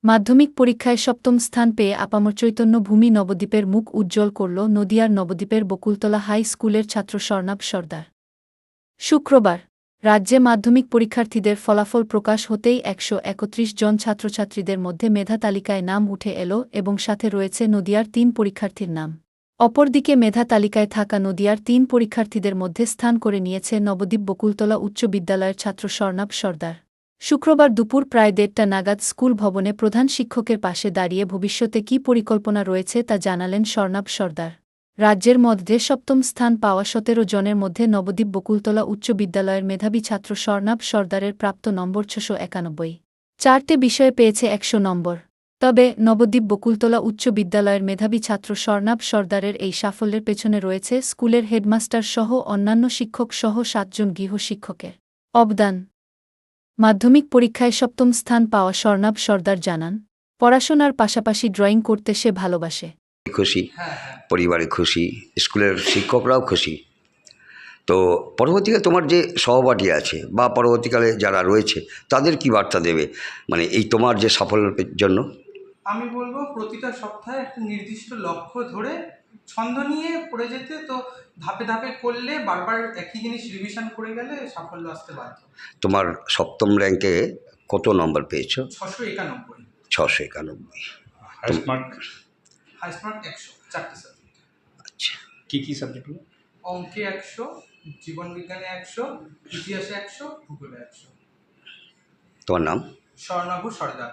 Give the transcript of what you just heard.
মাধ্যমিক পরীক্ষায় সপ্তম স্থান পেয়ে আপামর চৈতন্য ভূমি নবদ্বীপের মুখ উজ্জ্বল করল নদিয়ার নবদ্বীপের বকুলতলা হাই স্কুলের ছাত্র স্বর্ণাভ সর্দার। শুক্রবার রাজ্যে মাধ্যমিক পরীক্ষার্থীদের ফলাফল প্রকাশ হতেই ১৩১ জন ছাত্রছাত্রীদের মধ্যে মেধা তালিকায় নাম উঠে এল এবং সাথে রয়েছে নদিয়ার ৩ পরীক্ষার্থীর নাম। অপরদিকে মেধা তালিকায় থাকা নদিয়ার ৩ পরীক্ষার্থীদের মধ্যে স্থান করে নিয়েছে নবদ্বীপ বকুলতলা উচ্চ বিদ্যালয়ের ছাত্র স্বর্ণাভ সর্দার। শুক্রবার দুপুর প্রায় ১:৩০ নাগাদ স্কুল ভবনে প্রধান শিক্ষকের পাশে দাঁড়িয়ে ভবিষ্যতে কী পরিকল্পনা রয়েছে তা জানালেন স্বর্ণাভ সর্দার। রাজ্যের মধ্যে সপ্তম স্থান পাওয়া ১৭ জনের মধ্যে নবদ্বীপ বকুলতলা উচ্চ বিদ্যালয়ের মেধাবী ছাত্র স্বর্ণাভ সর্দারের প্রাপ্ত নম্বর ৬৯১। ৪টে বিষয়ে পেয়েছে ১০০ নম্বর। তবে নবদ্বীপ বকুলতলা উচ্চ বিদ্যালয়ের মেধাবী ছাত্র স্বর্ণাভ সর্দারের এই সাফল্যের পেছনে রয়েছে স্কুলের হেডমাস্টার সহ অন্যান্য শিক্ষক সহ ৭ জন গৃহশিক্ষকের অবদান। মাধ্যমিক পরীক্ষায় সপ্তম স্থান পাওয়া স্বর্ণাভ সর্দার জানান, পড়াশোনার পাশাপাশি ড্রয়িং করতে সে ভালোবাসে। খুশি, পরিবারে খুশি, স্কুলের শিক্ষকরাও খুশি। তো পরবর্তীকালে তোমার যে সহপাঠী আছে বা পরবর্তীকালে যারা রয়েছে তাদের কি বার্তা দেবে, মানে এই তোমার যে সাফল্যের জন্য? আমি বলবো প্রতিটা সপ্তাহে একটা নির্দিষ্ট লক্ষ্য ধরে ছন্দ নিয়ে পড়ে যেতে, তো ধাপে ধাপে করলে বারবার একই জিনিস রিভিশন করে গেলে সাফল্য আসতে বাধ্য। তোমার সপ্তম র্যাঙ্কে কত নম্বর পেয়েছো? ৬৯১। ৬৯১। Highest mark? হাইস্ট মার্ক ১০০, ৪টে সাবজেক্ট। আচ্ছা, কী সাবজেক্টগুলো? অঙ্কে ১০০, জীবন বিজ্ঞানে ১০০, ইতিহাসে ১০০, ভূগোলে ১০০। তোমার নাম? স্বর্ণাভ সর্দার।